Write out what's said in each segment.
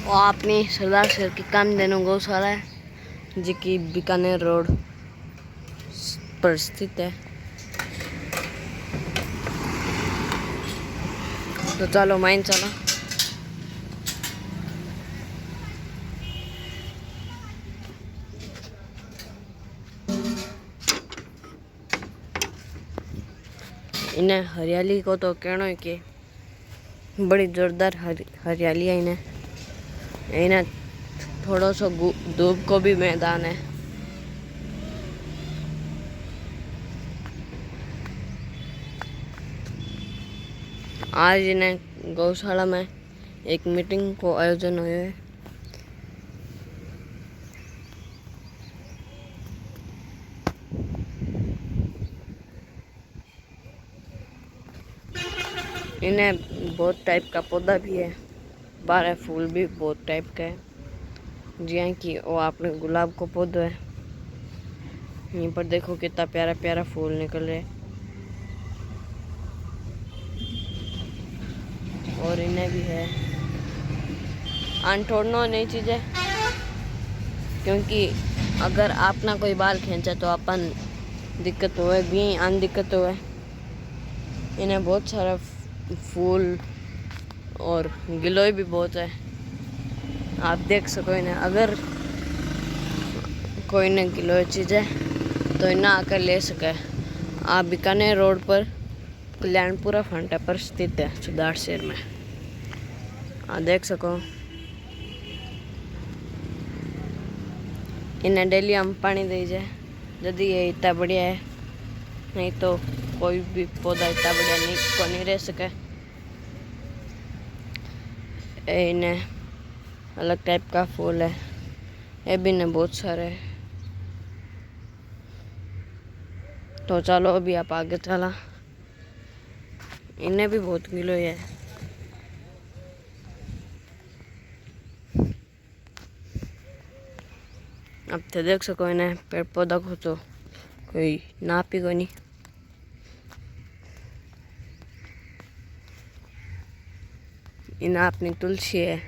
और अपनी सरदार शहर की कामधेनु गौशाला है जो कि बीकानेर रोड पर स्थित है। तो चलो माइन चलो। इन्हें हरियाली को तो कहना है कि बड़ी जोरदार हरियाली है। इन्हें थोड़ा सा धूप को भी मैदान है। आज इन्हें गौशाला में एक मीटिंग को आयोजन हुए है। इन्हें बहुत टाइप का पौधा भी है, बारह फूल भी बहुत टाइप का है। जी हाँ कि वो आपने गुलाब को पौधा है। यहीं पर देखो कितना प्यारा प्यारा फूल निकल रहे। और इन्हें भी है अनतोड़ना नहीं चीज़ें, क्योंकि अगर आपना कोई बाल खींचे तो अपन दिक्कत हुए भी अन दिक्कत हुए। इन्हें बहुत सारा फूल और गिलोय भी बहुत है, आप देख सको। इन्हें अगर कोई ने गिलोय चीज़ें तो इन्हें आकर ले सके। आप बीकानेर रोड पर कल्याणपुरा फांटा पर स्थित है सरदार शहर में, आप देख सको। इन्हें डेली हम पानी दीजिए यदि ये इतना बढ़िया है, नहीं तो कोई भी पौधा इतना बढ़िया नहीं को नहीं रह सके। इन्हें अलग टाइप का फूल है, ये भी ने बहुत सारे। तो चलो अभी आप आगे चला। इन्हें भी बहुत गिलो है। अब तो देख सको इन्हें पेड़ पौधा को तो कोई नाप ही कोई नहीं। इन्हें अपनी तुलसी है,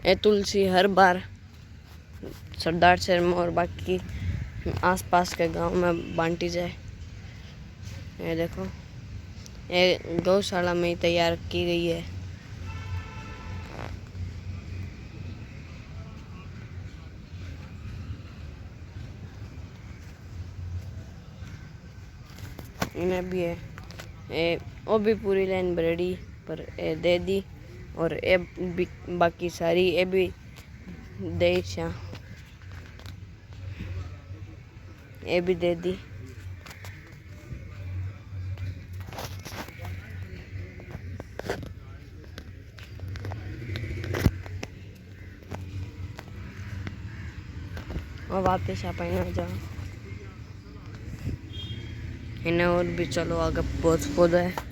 ये तुलसी हर बार सरदार शहर में और बाकी आसपास के गांव में बांटी जाए। ये देखो ये गौशाला में ही तैयार की गई है। इन्हें भी है ये, वो भी पूरी लाइन बरेडी पर ये दे दी। और ये भी बाकी सारी ये भी दे ये भी दे दी। और वापस आप आ जाओ। इन्हें और भी चलो आगे बहुत पौधा है।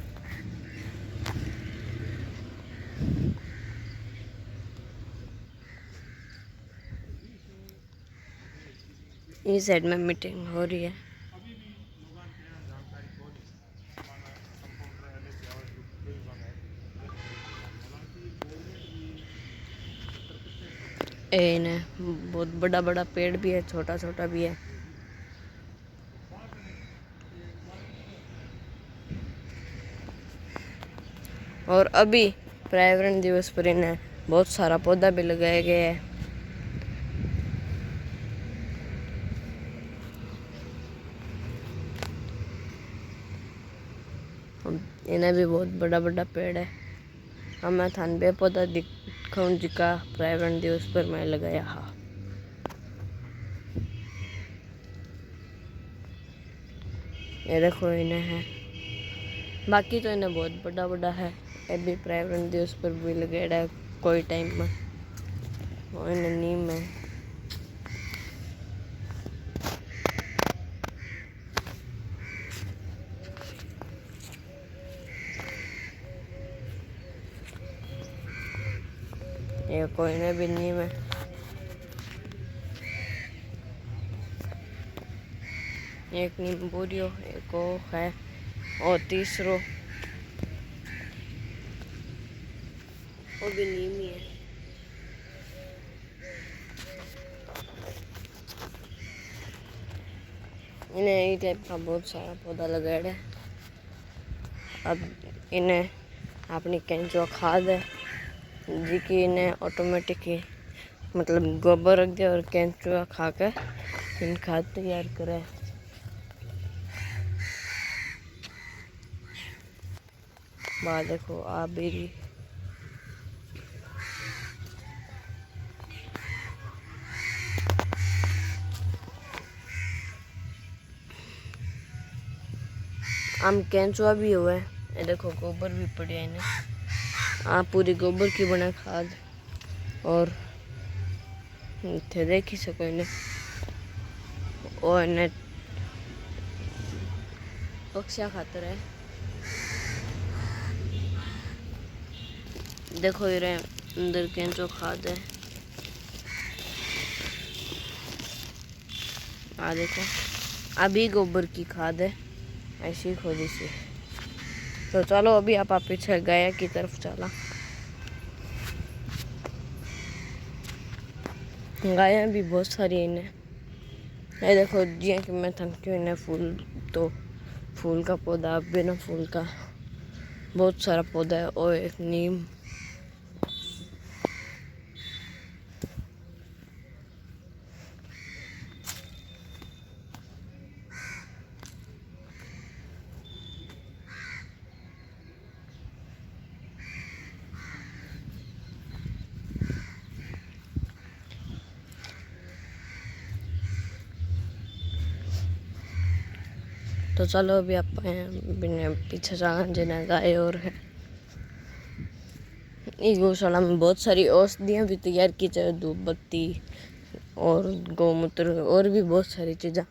इस साइड में मीटिंग हो रही है। इन्हें बहुत बड़ा बड़ा पेड़ भी है, छोटा छोटा भी है। और अभी पर्यावरण दिवस पर इन्हें बहुत सारा पौधा भी लगाया गया है। इन्हें भी बहुत बड़ा बड़ा पेड़ है। हमें थान बे पौधा दिखाऊं जी का पर्यावरण दिवस पर मैं लगाया। हाँ ये देखो इन्हें है, बाकी तो इन्हें बहुत बड़ा बड़ा है। ये भी पर्यावरण दिवस पर भी लगाया है कोई टाइम में। और इन्हें नीम है। ये कोई ने भी नीम है। एक नींबूरियो एक है और तीसरो वो भी नीम ही है। इन्हें यही टाइप का बहुत सारा पौधा लगाया है। अब इन्हें अपनी केंचुआ खाद है जी कि इन्हें ऑटोमेटिक ही मतलब गोबर रख दिया और केंचुआ खाकर इन खाद तैयार करे। बाहर देखो आप भी आम केंचुआ भी हुआ है। ये देखो गोबर भी पड़े है इन्हें। आप पूरी गोबर की बना खाद और थे देख ही सको इन्हें। और इन्हें पक्षियाँ खातर है। देखो ये अंदर केंचुआ खाद है। आ देखो अभी गोबर की खाद है ऐसी खोदी सी। तो चलो अभी आप पीछे गाया की तरफ चला। गाया भी बहुत सारी इन्हें। ये देखो जी कि मैं थमक्यू इन्हें फूल तो फूल का पौधा बिना फूल का बहुत सारा पौधा है और एक नीम। तो चलो अभी आप पीछे जान जिन्हें गाय और है। इस गौशाला में बहुत सारी औषधियाँ भी तैयार की जाए, धूप बत्ती और गौमूत्र और भी बहुत सारी चीज़ें।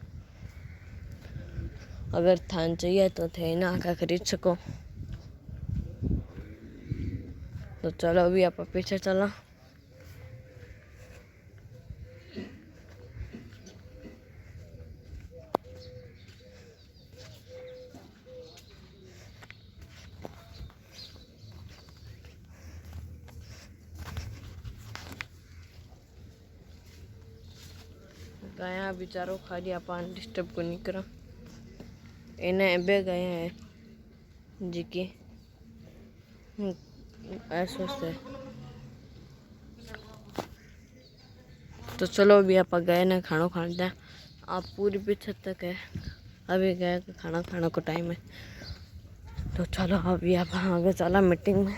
अगर थान चाहिए तो थे ना आकर खरीद सको। तो चलो अभी आप पीछे चला। गाया बेचारो खाली अपन डिस्टर्ब को नहीं करा। इन्हें एबे गए हैं जी की ऐसा है। तो चलो अभी आप गए ना खाना खाते हैं। आप पूरी पीछे तक है अभी गए खाना खाने को टाइम है। तो चलो अभी आप आगे चला मीटिंग में।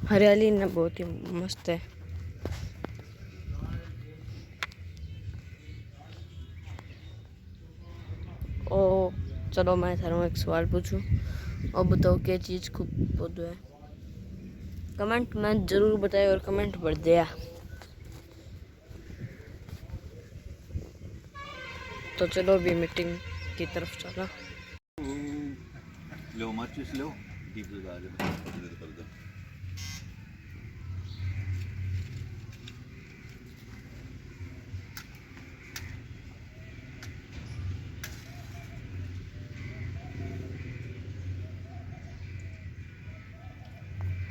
हरियाली ना बहुत ही मस्त है। ओ चलो मैं थारों एक सवाल पूछूं और बताओ क्या चीज़ खूब पौधो है। कमेंट में ज़रूर बताए और कमेंट भर दिया। तो चलो अभी मीटिंग की तरफ चला। लो माचिस लो दीप जला दे इधर कर दो।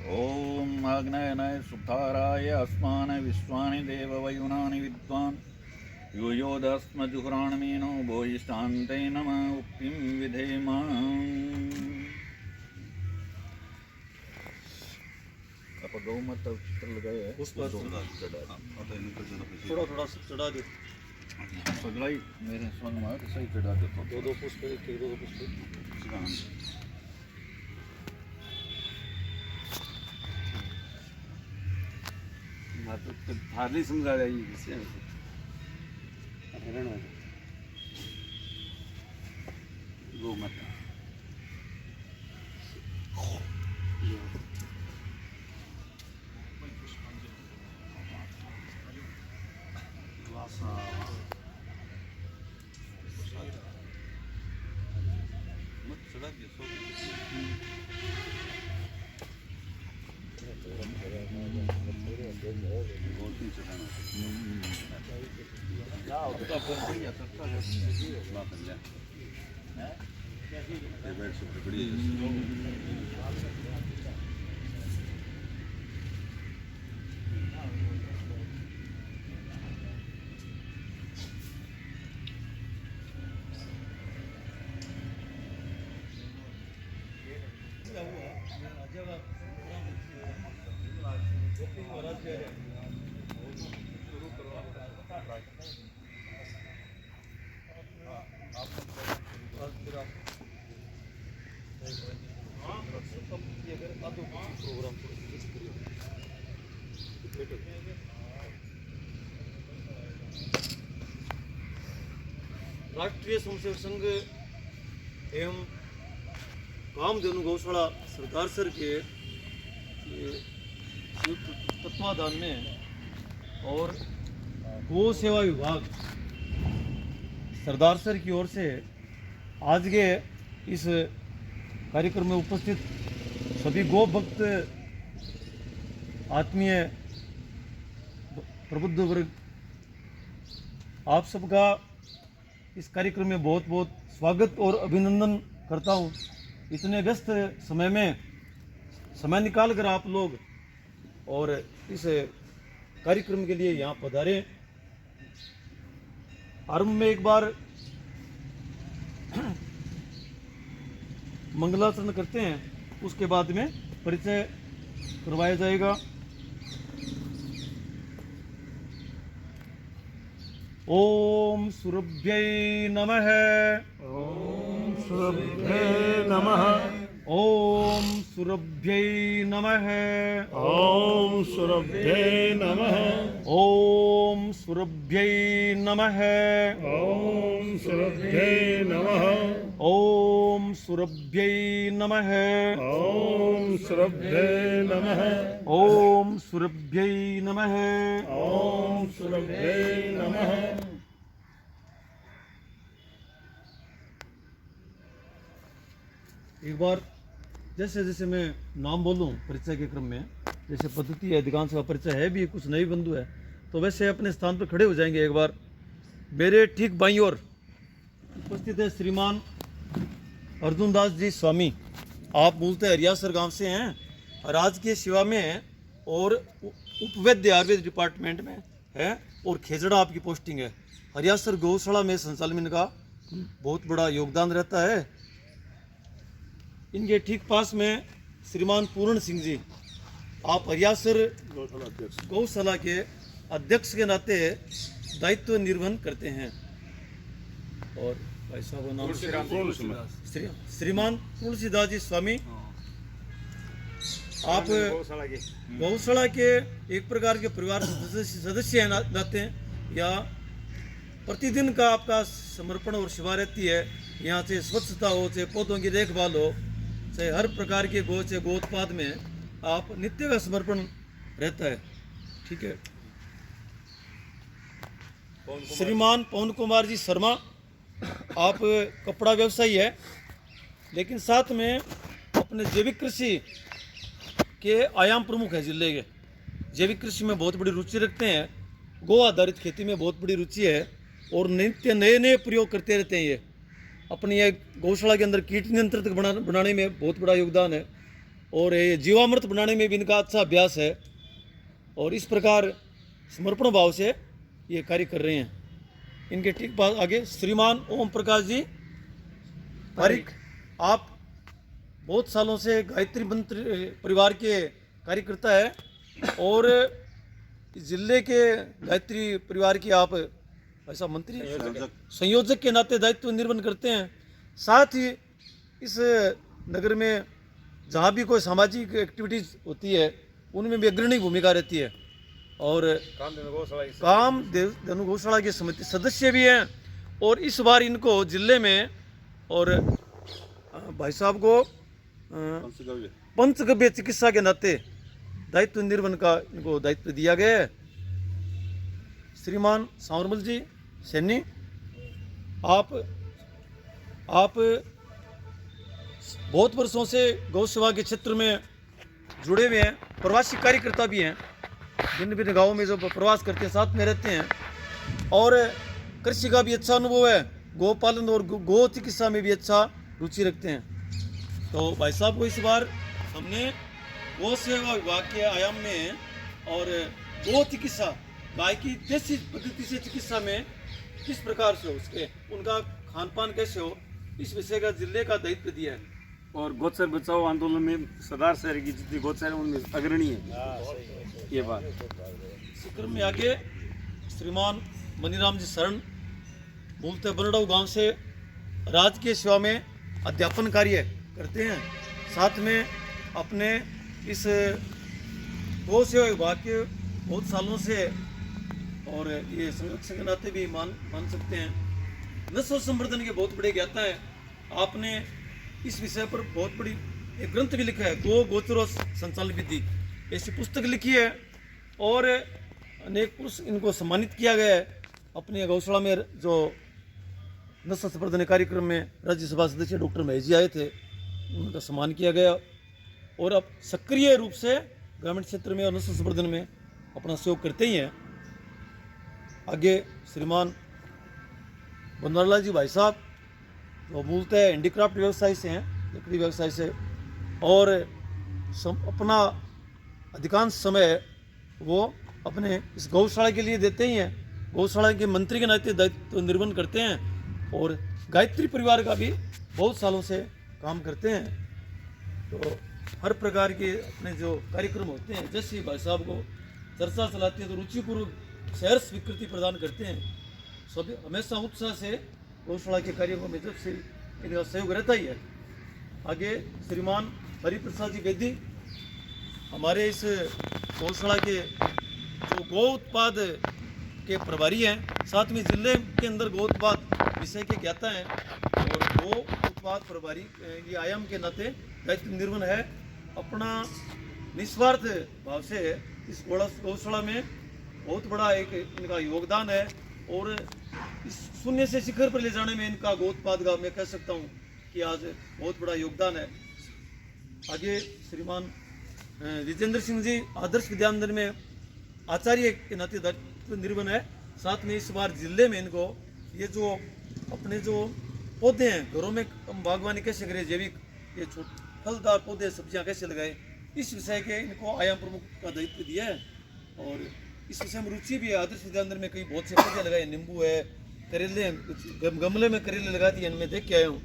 ओम आग्नेयनाय सुताराय अस्मान विश्वानि देववयुनानि विद्वान् यूयोदस्मजुहुराणमीनो भोयिष्ठान्ते नमः उक्तिं विधेम। आप गौ माता चित्र लगाए हैं उस पर थोड़ा थोड़ा चढ़ा दो। सगलाई मेरे समझ में आया तो सही चढ़ा देता हूँ। दो पुष्प दो पुष्प तो थाली समझा रही है गौ माता मत चढ़ा दिया राष्ट्रीय स्वयंसेवक संघ एवं कामधेनु गौशाला सरदार सर के संयुक्त तत्वाधान में और गौ सेवा विभाग सरदार सर की ओर से आज के इस कार्यक्रम में उपस्थित सभी गौ भक्त आत्मीय प्रबुद्ध वर्ग, आप सबका इस कार्यक्रम में बहुत बहुत स्वागत और अभिनंदन करता हूँ। इतने व्यस्त समय में समय निकाल कर आप लोग और इस कार्यक्रम के लिए यहाँ पधारे। आरंभ में एक बार मंगलाचरण करते हैं, उसके बाद में परिचय करवाया जाएगा। ओम सुरभ्यै नमः। ओम सुरभ्ये नमः। ओम सुरभ्यै नमः। ओम सुरभ्ये नमः। ओम सुरभ्यै नमः। ओम सुरभ्ये नमः। ओम सुरभ्यै नमः। ओम सुरभ्ये नमः। ओम सुरभ्यै नमः। ओम सुरभ्ये नमः। एक बार जैसे जैसे मैं नाम बोलूं परिचय के क्रम में, जैसे पद्धति है, अधिकांश का परिचय है भी, कुछ नए बंधु है, तो वैसे अपने स्थान पर खड़े हो जाएंगे। एक बार मेरे ठीक बाईं ओर उपस्थित है श्रीमान अर्जुन दास जी स्वामी। आप मूलतः हरियासर गांव से हैं, राजकीय सेवा में हैं और उपवैद्य आयुर्वेद डिपार्टमेंट में है और खेजड़ा आपकी पोस्टिंग है। हरियासर गौशाला में संचालन का बहुत बड़ा योगदान रहता है। इनके ठीक पास में श्रीमान पूर्ण सिंह जी, आप हरियासर गौशाला के अध्यक्ष के नाते दायित्व निर्वहन करते हैं। और भाई साहब का नाम श्रीमान तुलसीदास जी स्वामी। आप गौशाला के एक प्रकार के परिवार सदस्य हैं नाते हैं, या प्रतिदिन का आपका समर्पण और सेवा रहती है। यहाँ से स्वच्छता हो, चाहे पौधों की देखभाल हो, चाहे हर प्रकार के गो से गोत्पाद में आप नित्य का समर्पण रहता है। ठीक है। श्रीमान पवन कुमार जी शर्मा, आप कपड़ा व्यवसायी है, लेकिन साथ में अपने जैविक कृषि के आयाम प्रमुख है जिले के। जैविक कृषि में बहुत बड़ी रुचि रखते हैं, गो आधारित खेती में बहुत बड़ी रुचि है और नित्य नए नए प्रयोग करते रहते हैं। ये अपनी एक गौशाला के अंदर कीट नियंत्रण बनाने में बहुत बड़ा योगदान है और ये जीवामृत बनाने में भी इनका अच्छा अभ्यास है और इस प्रकार समर्पण भाव से ये कार्य कर रहे हैं। इनके ठीक पास आगे श्रीमान ओम प्रकाश जी पारिक, आप बहुत सालों से गायत्री मंत्र परिवार के कार्यकर्ता है और जिले के गायत्री परिवार की आप ऐसा मंत्री संयोजक के नाते दायित्व निर्वहन करते हैं। साथ ही इस नगर में जहाँ भी कोई सामाजिक एक्टिविटीज होती है उनमें भी अग्रणी भूमिका रहती है और कामधेनु गौशाला के समिति सदस्य भी हैं। और इस बार इनको जिले में और भाई साहब को पंचगव्य चिकित्सा के नाते दायित्व निर्वहन का इनको दायित्व दिया गया है। श्रीमान सांवरमल जी सैनी, आप बहुत वर्षों से गौ सेवा के क्षेत्र में जुड़े हुए हैं, प्रवासी कार्यकर्ता भी हैं। भिन्न भिन्न गाँवों में जो प्रवास करते हैं, साथ में रहते हैं, और कृषि का भी अच्छा अनुभव है, गोपालन और गो चिकित्सा में भी अच्छा रुचि रखते हैं। तो भाई साहब को इस बार हमने गो सेवा विभाग के आयाम में और गो चिकित्सा, गाय की देसी पद्धति से चिकित्सा में किस प्रकार से हो, उसके उनका खान पान कैसे हो, इस विषय का जिले का दायित्व दिया है। और गोचर बचाओ आंदोलन में सरदार शहर की जितनी गोचर है उनमें अग्रणी है ये बात। इसी क्रम में आगे श्रीमान मनीराम जी शरण मूलतः बनड़ाऊ गांव से राजकीय सेवा में अध्यापन कार्य करते हैं, साथ में अपने इस गौ सेवा विभाग के बहुत सालों से और ये संरक्षक के नाते भी मान सकते हैं, नस्ल संवर्धन के बहुत बड़े ज्ञाता हैं। आपने इस विषय पर बहुत बड़ी एक ग्रंथ भी लिखा है, गो गोचर संचालन विधि, ऐसी पुस्तक लिखी है और अनेक पुरुष इनको सम्मानित किया गया है। अपने गौशाला में जो नस्ल संवर्धन कार्यक्रम में राज्यसभा सदस्य डॉक्टर महेश जी आए थे, उनका सम्मान किया गया और अब सक्रिय रूप से ग्रामीण क्षेत्र में और नस्ल संवर्धन में अपना सहयोग करते ही हैं। आगे श्रीमान बनवारीलाल जी भाई साहब जो मूलतः हैंडीक्राफ्ट व्यवसाय से हैं, लकड़ी व्यवसाय से, और अपना अधिकांश समय वो अपने इस गौशाला के लिए देते ही हैं। गौशाला के मंत्री के नाते दायित्व निर्वहन करते हैं और गायत्री परिवार का भी बहुत सालों से काम करते हैं। तो हर प्रकार के अपने जो कार्यक्रम होते हैं, जैसे भाई साहब को चर्चा चलाते हैं तो रुचिपूर्वक शहर स्वीकृति प्रदान करते हैं। सभी हमेशा उत्साह से गौशाला के कार्यों में जब से इनका सहयोग रहता ही है। आगे श्रीमान हरिप्रसाद जी बेदी हमारे इस गौशाला के जो गौ उत्पाद के प्रभारी हैं, साथ में जिले के अंदर गौ उत्पाद विषय के ज्ञाता हैं और गौ उत्पाद प्रभारी ये आयाम के नाते दायित्व निर्वहन है। अपना निस्वार्थ भाव से इस गौशाला में बहुत बड़ा एक इनका योगदान है और इस शून्य से शिखर पर ले जाने में इनका गौ उत्पाद का मैं कह सकता हूँ कि आज बहुत बड़ा योगदान है। आगे श्रीमान विजेंद्र सिंह जी आदर्श विद्यालय में आचार्य के नाते दायित्व निर्वहन है। साथ में इस बार जिले में इनको ये जो अपने जो पौधे हैं घरों में हम बागवानी कैसे करें, जैविक ये फलदार पौधे सब्जियां कैसे लगाएं, इस विषय के इनको आयाम प्रमुख का दायित्व दिया है और इस विषय में रुचि भी है। आदर्श विद्यालय में कई बहुत से पौधे लगाए, नींबू है, करेले हैं, कुछ गमले में करेले लगा दिए, इनमें देख के आया हूँ,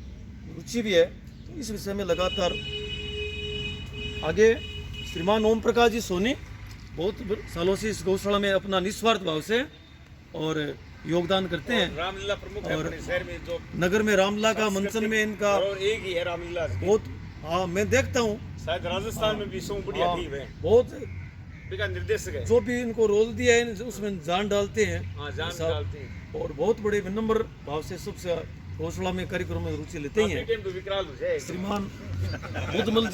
रुचि भी है। तो इस विषय में लगातार आगे श्रीमान ओम प्रकाश जी सोनी बहुत सालों से इस गौशाला में अपना निस्वार्थ भाव से और योगदान करते हैं। रामलीला प्रमुख है अपने शहर में, जो नगर में रामलीला का मंचन में इनका और एक ही है रामलीला बहुत, हाँ मैं देखता हूँ, शायद राजस्थान में भी सो बढ़िया टीम है, बहुत का निर्देशक है, जो भी इनको रोल दिया है उसमें जान डालते हैं। हाँ जान डालते हैं और बहुत बड़े विनम्र भाव से सबसे गौशाला में कार्यक्रम में रुचि लेते ही हैं। श्रीमान बुद्धमल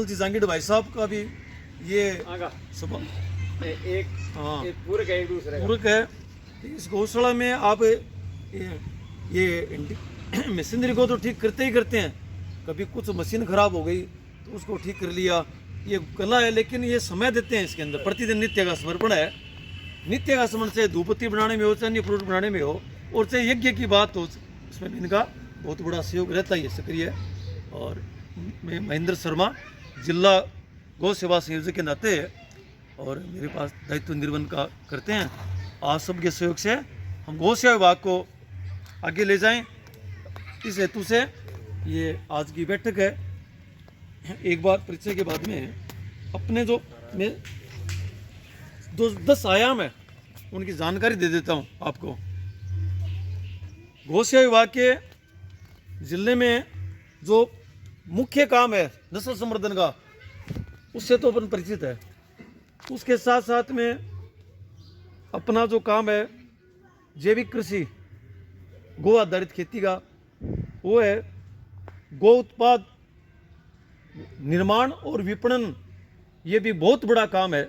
जी जांगिड़ भाई साहब का भी ये सुबह एक हाँ पूरक है, एक दूसरे पूरक है। इस गौशाला में आप ये मशीनरी को तो ठीक करते ही करते हैं, कभी कुछ मशीन खराब हो गई तो उसको ठीक कर लिया, ये कला है, लेकिन ये समय देते हैं इसके अंदर। प्रतिदिन नित्य का समर्पण है, नित्य का समर्पण से धूपबत्ती बनाने में हो, चाहे अन्य फ्रूट बनाने में हो, और चाहे यज्ञ की बात हो, उसमें भी इनका बहुत बड़ा सहयोग रहता ही है, सक्रिय। और मैं महेंद्र शर्मा जिला गौ सेवा संयोजक के नाते और मेरे पास दायित्व निर्वहन का करते हैं। आप सबके सहयोग से हम गौ सेवा विभाग को आगे ले जाएं, इस हेतु से ये आज की बैठक है। एक बार परिचय के बाद में अपने जो मैं 10 आयाम है उनकी जानकारी दे देता हूँ आपको। गौ सेवा विभाग के जिले में जो मुख्य काम है नस्ल संवर्धन का, उससे तो अपन परिचित है। उसके साथ साथ में अपना जो काम है जैविक कृषि, गो आधारित खेती का, वो है गो उत्पाद निर्माण और विपणन, ये भी बहुत बड़ा काम है।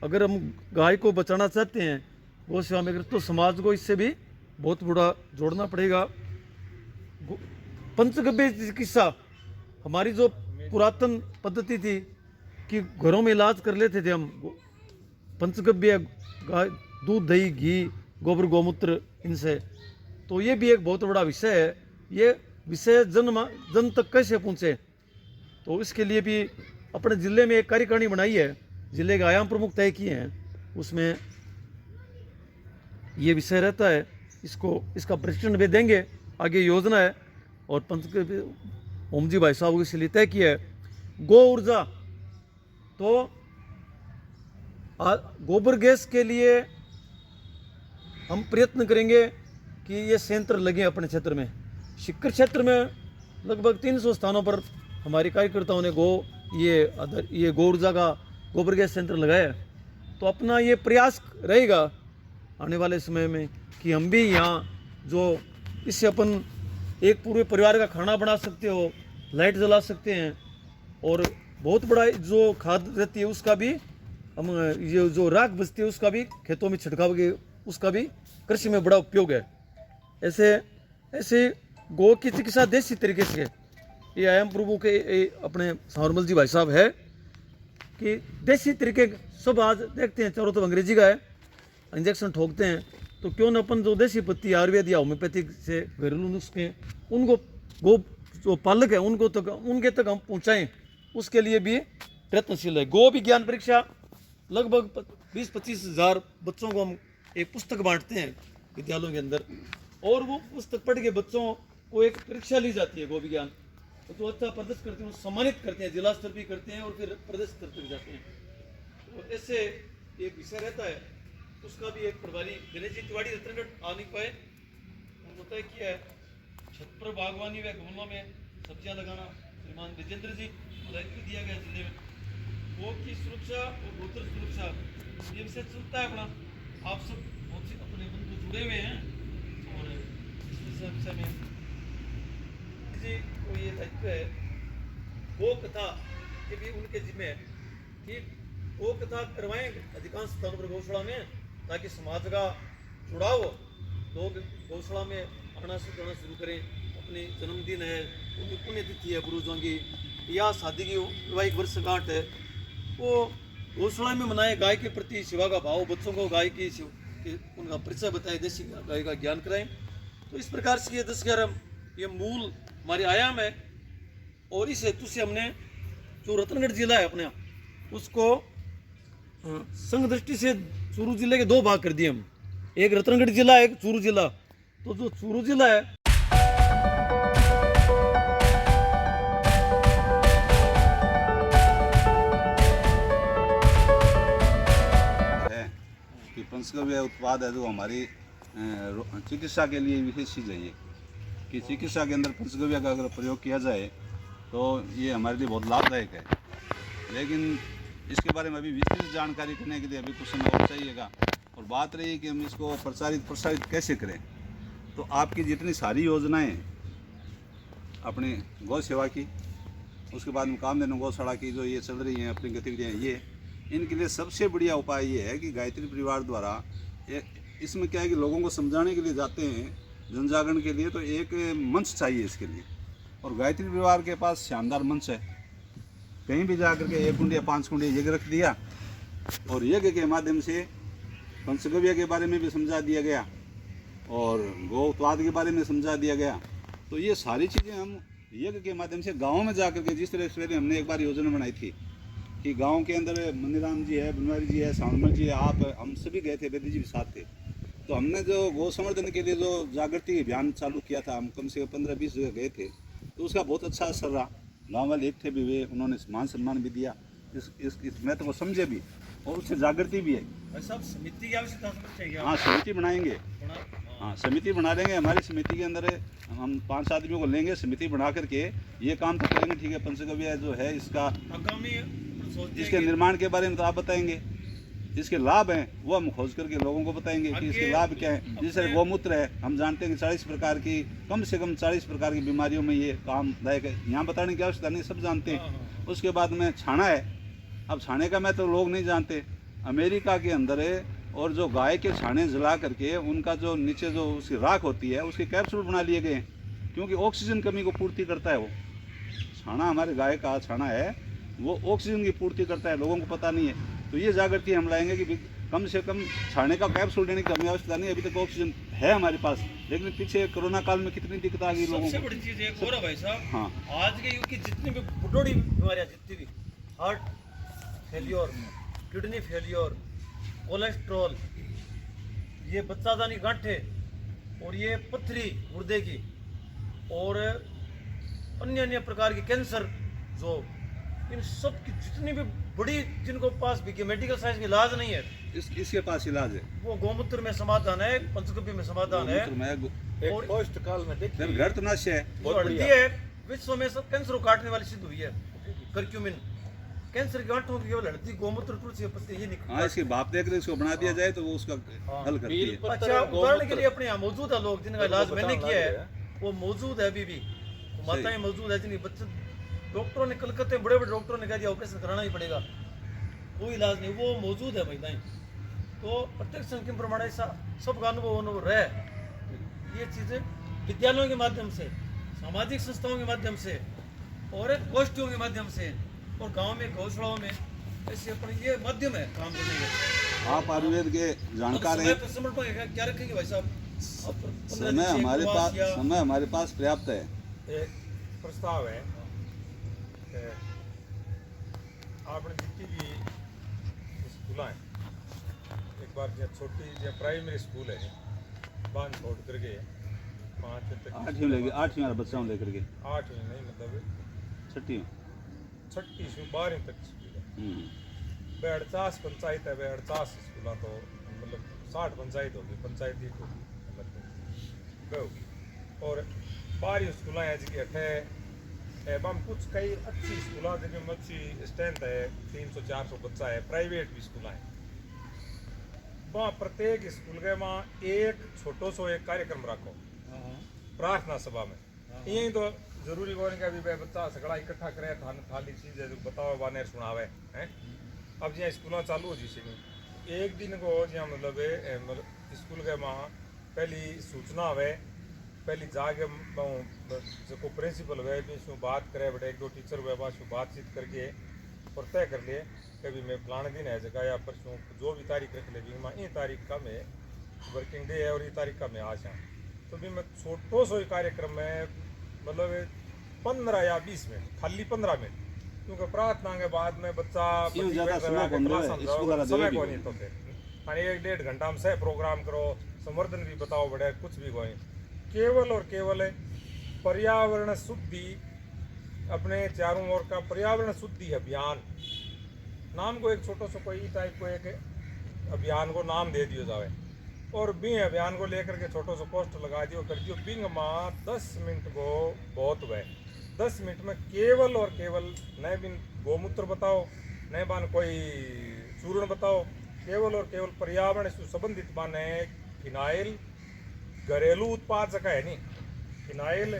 अगर हम गाय को बचाना चाहते हैं गौ सेवा में, तो समाज को इससे भी बहुत बड़ा जोड़ना पड़ेगा। पंचगव्य चिकित्सा हमारी जो पुरातन पद्धति थी कि घरों में इलाज कर लेते थे हम, पंचगव्य गाय, दूध दही घी गोबर गौमूत्र इनसे। तो ये भी एक बहुत बड़ा विषय है। ये विषय जन तक कैसे पहुँचे, तो इसके लिए भी अपने ज़िले में एक कार्यकारिणी बनाई है, ज़िले के आयाम प्रमुख तय किए हैं, उसमें ये विषय रहता है। इसका प्रशिक्षण भी देंगे, आगे योजना है। और पंच ओम जी भाई साहब इसके लिए तय किया है। गो ऊर्जा, तो गोबर गैस के लिए हम प्रयत्न करेंगे कि ये संयंत्र लगे अपने क्षेत्र में। शिक्कर क्षेत्र में लगभग 300 स्थानों पर हमारे कार्यकर्ताओं ने ये गो ऊर्जा का गोबर गैस संयंत्र लगाया है। तो अपना ये प्रयास रहेगा आने वाले समय में कि हम भी यहाँ जो इससे अपन एक पूरे परिवार का खाना बना सकते हो, लाइट जला सकते हैं, और बहुत बड़ा जो खाद रहती है उसका भी हम, ये जो राख बचती है उसका भी खेतों में छिड़काव के उसका भी कृषि में बड़ा उपयोग है। ऐसे गौ की चिकित्सा देसी तरीके से, ये आयाम प्रभु के अपने सावरमल जी भाई साहब है कि देसी तरीके सब आज देखते हैं चारों तरफ अंग्रेजी का है, इंजेक्शन ठोकते हैं। तो क्यों न अपन जो देसी पत्ती आयुर्वेद या होम्योपैथिक से घरेलू नुस्खे उनको गो जो पालक है उनके तक हम पहुँचाएँ, उसके लिए भी प्रयत्नशील है। गो विज्ञान परीक्षा लगभग 20-25 हज़ार बच्चों को हम एक पुस्तक बांटते हैं विद्यालयों के अंदर, और वो पुस्तक पढ़ के बच्चों को एक परीक्षा ली जाती है गो विज्ञान। तो अच्छा प्रदर्शन करते हैं, सम्मानित करते हैं, जिला स्तर भी करते हैं और फिर प्रदेश स्तर तक जाते हैं। तो ऐसे एक विषय रहता है, उसका भी एक प्रभारी गणेश जी तिवारी रतनगढ़ आ नहीं पाए, उनको तय किया है। छत पर बागवानी व गमलों में सब्जियां लगाना श्रीमान विजेंद्र जी दायित्व दिया गया जिले में। गो की सुरक्षा और गोचर सुरक्षा ये विषय चलता है अपना। आप सब बहुत से अपने बंधु जुड़े हुए हैं और इस विषय में जी को ये दायित्व है। गो कथा के भी उनके जिम्मे है कि गो कथा करवाएं अधिकांश स्थानों पर गौशाला में, ताकि समाज का जुड़ाव हो। लोग गौशाला में आना शुरू करें। अपनी जन्मदिन है, उनकी पुण्यतिथि है पूर्वजों की, या शादी की वैवाहिक वर्षगांठ है, वो गौशाला में मनाए। गाय के प्रति सेवा का भाव, बच्चों को गाय की उनका परिचय बताए, देसी गाय का ज्ञान कराएं। तो इस प्रकार से ये 10-11 ये मूल हमारे आयाम है। और इस हेतु से हमने जो रतनगढ़ जिला है अपने उसको संघ दृष्टि से चूरू जिले के 2 भाग कर दिए हम, एक रतनगढ़ जिला एक चूरू जिला। तो जो चूरू जिला है कि पंचगव्य उत्पाद है जो हमारी चिकित्सा के लिए विशेष चीज़ है। ये कि चिकित्सा के अंदर पंचगव्य का अगर प्रयोग किया जाए तो ये हमारे लिए बहुत लाभदायक है। लेकिन इसके बारे में अभी विस्तृत जानकारी करने के लिए अभी कुछ समय और चाहिएगा। और बात रही कि हम इसको प्रसारित कैसे करें, तो आपकी जितनी सारी योजनाएं अपनी गौ सेवा की, उसके बाद में कामधेनु गौशाला की जो ये चल रही हैं अपनी गतिविधियाँ, ये इनके लिए सबसे बढ़िया उपाय ये है कि गायत्री परिवार द्वारा इसमें क्या है कि लोगों को समझाने के लिए जाते हैं, जन जागरण के लिए, तो एक मंच चाहिए इसके लिए। और गायत्री परिवार के पास शानदार मंच है। कहीं भी जा करके 1 कुंड या 5 कुंड यज्ञ रख दिया और यज्ञ के माध्यम से पंचगव्य के बारे में भी समझा दिया गया और गौ उत्पाद के बारे में समझा दिया गया। तो ये सारी चीज़ें हम यज्ञ के माध्यम से गाँव में जा करके, जिस तरह से हमने एक बार योजना बनाई थी कि गांव के अंदर मंदिराम जी है, बनवारी जी है, सावरमल जी है, आप हम सभी गए थे, बेदी जी भी साथ थे। तो हमने जो गौ संवर्धन के लिए जो जागृति अभियान चालू किया था, हम कम से कम 15-20 जगह गए थे, तो उसका बहुत अच्छा असर रहा। गाँव वाले एक थे भी, वे उन्होंने मान सम्मान भी दिया, इस महत्व को समझे भी और उससे जागृति भी है। समिति की आवश्यकता चाहिए। हाँ, समिति बनाएंगे। हाँ, समिति बना लेंगे। हमारी समिति के अंदर हम 5 आदमियों को लेंगे, समिति बना करके ये काम तो करेंगे। ठीक है, पंचगव्य जो है इसके निर्माण के बारे में तो आप बताएंगे, इसके लाभ हैं वो हम खोज करके लोगों को बताएंगे कि इसके लाभ क्या है। जैसे गौमूत्र है, हम जानते हैं कि 40 प्रकार की, कम से कम 40 प्रकार की बीमारियों में ये कामदायक है, यहाँ बताने की आवश्यकता नहीं, सब जानते हैं। उसके बाद में छाना है। अब छाने का मैं तो लोग नहीं जानते, अमेरिका के अंदर है, और जो गाय के छाने जला करके उनका जो नीचे जो उसकी राख होती है उसके कैप्सूल बना लिए गए हैं, क्योंकि ऑक्सीजन कमी को पूर्ति करता है वो छाना। हमारे गाय का छाना है वो ऑक्सीजन की पूर्ति करता है, लोगों को पता नहीं है। तो ये जागृति हम लाएंगे कि कम से कम छाने का कैप्सूल देने की हमें आवश्यकता नहीं। अभी तक ऑक्सीजन है हमारे पास, लेकिन पीछे कोरोना काल में कितनी दिक्कत आ गई लोगों सबसे को। बड़ी चीज एक और है भाई साहब, हाँ, आज के युग की जितनी भी बुढ़ोड़ी बीमारियां, जितनी भी heart failure, kidney failure, cholesterol, ये बच्चादानी गांठे और ये पथरी गुर्दे की और अन्य अन्य प्रकार की कैंसर, जो इन सब की जितनी भी बड़ी, जिनको पास भी मेडिकल साइंस में इलाज नहीं है, इसके पास इलाज है। वो गौमूत्र में समाधान है, पंचगव्य में समाधान है। एक पोस्ट काल में देखिए घर तो नश्य है। जो हल्दी है विश्व में सब कैंसर को काटने वाली सिद्ध हुई है। कर्क्यूमिन कैंसर की गांठों की केवल हल्दी, गौमूत्र, तुलसी पत्ते ये निकल। हाँ, इसकी भाप देकर इसको बना दिया जाए तो वो उसका हल करती है। अच्छा, उदाहरण के लिए अपने यहाँ मौजूद है लोग जिनका इलाज मैंने किया है, वो मौजूद है अभी भी, माताएं मौजूद है जिनके बच्चे, डॉक्टरों ने कलकत्ते बड़े बड़े डॉक्टरों ने कह दिया ऑपरेशन कराना ही पड़ेगा, कोई इलाज नहीं, वो मौजूद है महिलाएं। तो प्रत्यक्ष संख्या प्रमाण ऐसा सबका अनुभव रहे। ये चीज़ें विद्यालयों के माध्यम से, सामाजिक संस्थाओं के माध्यम से और गोष्ठियों के माध्यम से और गांव में गौशालाओं में ऐसे अपने ये माध्यम है काम करने के। आप आयुर्वेद के जानकार हैं। समर्पण क्या रखेंगे भाई साहब? समय हमारे पास पर्याप्त है। एक प्रस्ताव है कि आपने जितनी भी स्कूल हैं, एक बार जो छोटी जो प्राइमरी स्कूल है बांध छोड़ करके 5 तक 8वीं वाला बच्चा लेकर के 8वीं नहीं मतलब 6वीं 6वीं से 12वीं तक स्कूल है। वे 48 पंचायत है, वे 48 स्कूल तो मतलब 60 पंचायत होगी, पंचायत एक होगी मतलब होगी। और 12 स्कूल हैं जिनकी अठे एवं कुछ कई अच्छी स्कूल जिनमें अच्छी स्ट्रेंथ है, 300-400 बच्चा है। प्राइवेट भी स्कूल हैं, वहाँ प्रत्येक स्कूल के वहाँ एक छोटो सो एक कार्यक्रम रखो प्रार्थना सभा में। यही तो जरूरी कौन का भी बच्चा सगड़ा इकट्ठा करे, थाली चीज है जो बताओ बाने सुनावे हैं। अब जहाँ स्कूल चालू हो जिसे नहीं एक दिन को जहाँ मतलब स्कूल के वहाँ पहली सूचना हुए, पहली जाके जो प्रिंसिपल हुए इसमें बात करे, बटे 1-2 टीचर हुए बात बातचीत करके और तय कर लिए कभी मैं फलाने दिन है जगह या परसों जो भी तारीख रख ले भी मैं ये तारीख का मैं वर्किंग डे है और ये तारीख का मैं आज आऊँ। तो भी मैं छोटो सो कार्यक्रम में मतलब 15 या 20 मिनट, खाली 15 मिनट, क्योंकि प्रार्थना के बाद में बच्चा समय को नहीं तो फिर 1-1.5 घंटा में से प्रोग्राम करो, संवर्धन भी बताओ, बड़े कुछ भी कोई केवल और केवल पर्यावरण शुद्धि, अपने चारों ओर का पर्यावरण शुद्धि अभियान नाम को एक छोटा सा कोई टाइप को एक अभियान को नाम दे दिया जाए और बी अभियान को लेकर के छोटो सा पोस्ट लगा दियो कर दियो। बिंग माँ 10 मिनट को बहुत हुए, 10 मिनट में केवल और केवल नए बिन गौमूत्र बताओ, नए बान कोई चूर्ण बताओ, केवल और केवल पर्यावरण से संबंधित बाने फिनाइल घरेलू उत्पाद जगह है नहीं, फिनाइल,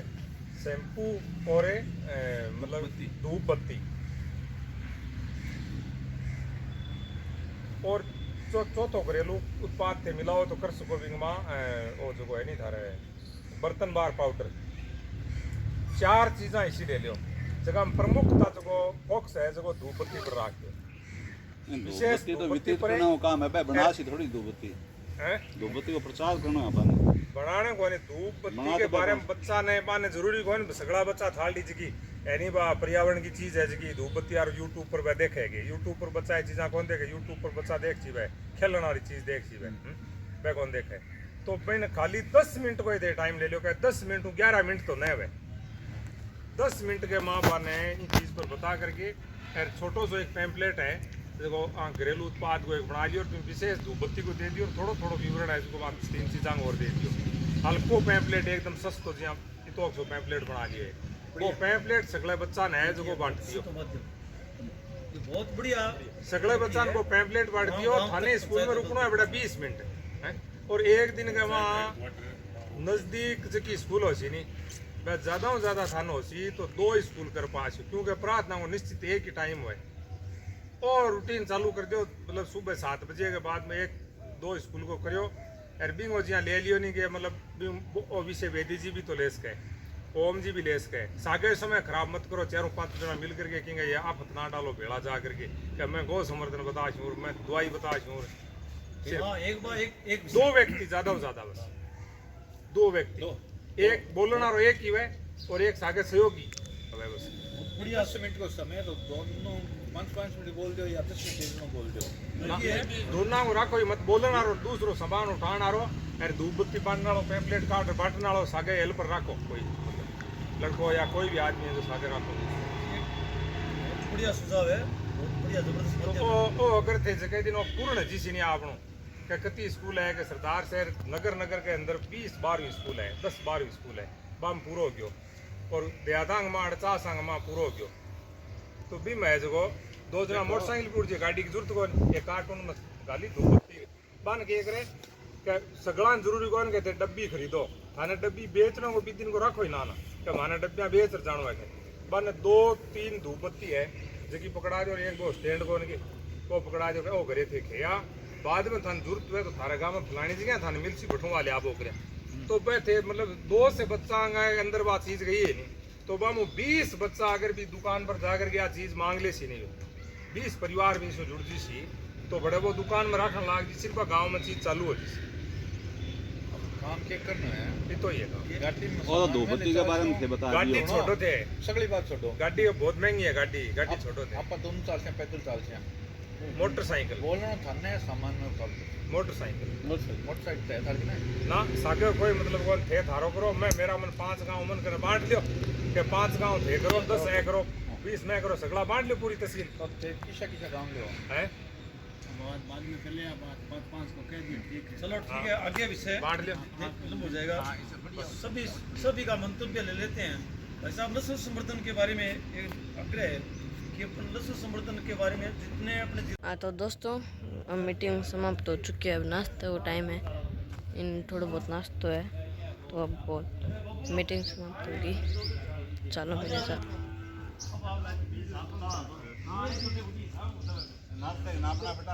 शैम्पू और मतलब धूप बत्ती और चौथो घरेलू उत्पाद थे मिलाओ तो कर सको बिंग माँ वो जो है नहीं था रहे बर्तन बार पाउडर, 4 चीज़ा इसी ले लियो। जगह प्रमुखता जो फोकस है जो धूप बत्ती पर रख दो, विशेष तो वितरित करना हो काम है, बना सी थोड़ी धूप बत्ती को प्रचार करना है अपन बनाने को धूप बत्ती के बारे में बच्चा ने बाने जरूरी को सगड़ा बच्चा थाल दी जी यानी बा पर्यावरण की चीज है जी धूप बत्ती यार यूट्यूब पर वह देखेगी, यूट्यूब पर बच्चा ये चीज़ा कौन देखे, यूट्यूब पर बच्चा देख ची वह खेलने वाली चीज़ देख ची वह कौन देखे। तो मैंने खाली 10 मिनट को दे टाइम ले लो, क्या 10 मिनट 11 मिनट तो नहीं वह 10 मिनट के माँ बाप ने इन चीज़ पर बता करके छोटो सो एक पैम्पलेट है देखो घरेलू उत्पाद को एक बना लियो और विशेष धूप बत्ती को दे दियो और थोड़ा थोड़ा विवरण है इसको बाद 3 चीज़ा और दे दियो। हल्को पैम्पलेट एकदम सस्तो जी इतो सो पैम्पलेट बना लिए, वो पैम्पलेट सगले बच्चा ने है जो बांट दियो, बहुत बढ़िया सगले बच्चा को पैम्पलेट बांट दियो। थाने स्कूल में रुकना है बेटा 20 मिनट है और एक दिन के वहाँ नज़दीक जो स्कूल हो सी नहीं वह ज़्यादा से ज़्यादा थाना हो सी तो 2 स्कूल कर पास, क्योंकि प्रार्थना को निश्चित एक ही टाइम हुए और रूटीन चालू कर दो, मतलब सुबह 7 बजे के बाद में 1-2 स्कूल को करो। और बिंग हो जिया ले लियो नहीं कि मतलब विषय वेदी जी भी तो ले सके ओम जी भी ले सके सागे समय खराब मत करो, चारों पांच जना मिल करके कहेंगे ये आप ना डालो भेड़ा जा करके कि मैं गौ संवर्धन बता छूर, मैं दवाई बता छूर। हाँ, एक बार एक दो व्यक्ति ज्यादा से ज्यादा बस, दो व्यक्ति, एक बोलना और एक ही है और एक सागे सहयोगी है बस। बढ़िया 10 मिनट को समय तो दोनों 5 मिनट बोल दो या 10 मिनट में बोल दो। ना, दोनों को राखो ही मत बोलना और दूसरो सामान उठाना रो अरे धूप बत्ती बांटना वालो पैम्पलेट कार्ड बांटना वालो सागे हेल्पर राखो, कोई लड़को या कोई भी आदमी है जो सागे राखो। बढ़िया सुझाव है, बहुत बढ़िया जबरदस्त तो मध्य। ओ अगर थे जगह दिन पूर्ण जी नहीं आपनो कि कति स्कूल है कि सरदार शहर नगर के अंदर 20-12 स्कूल है, 10-12 स्कूल है, बाम पूरो हो गयो और देहातांग में 48 में पूरो हो गयो। तो भी मैं जगो 2 जना मोटरसाइकिल पूर जे गाड़ी की जरूरत कोन, एक कार्टून में गाली धोती बन के करे कि सगला जरूरी कोन के डब्बी खरीदो, थाने डब्बी बेचना को भी दिन को रखो ही ना कि माना डब्बियां बेच जानो है बन 2-3 धूपबत्ती है जकी पकड़ा दो, एक वो स्टैंड कोन के वो पकड़ा दो ओ घरे थे खेया बाद में थाने जरूरत हुए तो थारे गांव में फलानी जगह थाने मिलसी बठो वाले आप ओकरे तो बैठे मतलब 2 से बच्चा अंदर बात चीज गई है नहीं तो बामू 20 बच्चा अगर भी दुकान पर जाकर के आ चीज मांग ले सी नहीं 20 परिवार भी इसमें जुड़ जी सी तो बड़े वो दुकान में रखने लाग जी सिर्फ गांव में चीज चालू हो जी काम के करना है ये तो ये काम गाड़ी में और धूपबत्ती के बारे में थे बता गाड़ी दियो। छोटो थे सगली बात छोड़ो। गाड़ी बहुत महंगी है गाड़ी छोटो थे आप दोनों चाल से पैदल चाल से मोटरसाइकिल बोलना थाने सामान में उतार दो। मोटरसाइकिल मोटरसाइकिल तय था कि नहीं ना सागे कोई मतलब कौन थे थारो करो मैं मेरा मन 5 गांव मन कर बांट लियो कि 5 गांव थे करो 10 ऐ करो 20 मैं करो सगला बांट लियो पूरी तहसील तब थे किसा गांव लो है बाद में कर लिया बात 5 को कह दिया ठीक है। चलो ठीक है, आगे विषय बांट लियो खत्म हो जाएगा। सभी का मंतव्य ले लेते हैं। भाई साहब, नस्ल संवर्धन के बारे में एक आग्रह है कि अपन नस्ल संवर्धन के बारे में जितने अपने हाँ तो दोस्तों अब मीटिंग समाप्त हो चुकी है, अब नाश्ते का टाइम है, इन थोड़ा बहुत नाश्तो है तो अब बहुत मीटिंग समाप्त होगी। चलो मेरे साथ। नाश्ते ना अपना बेटा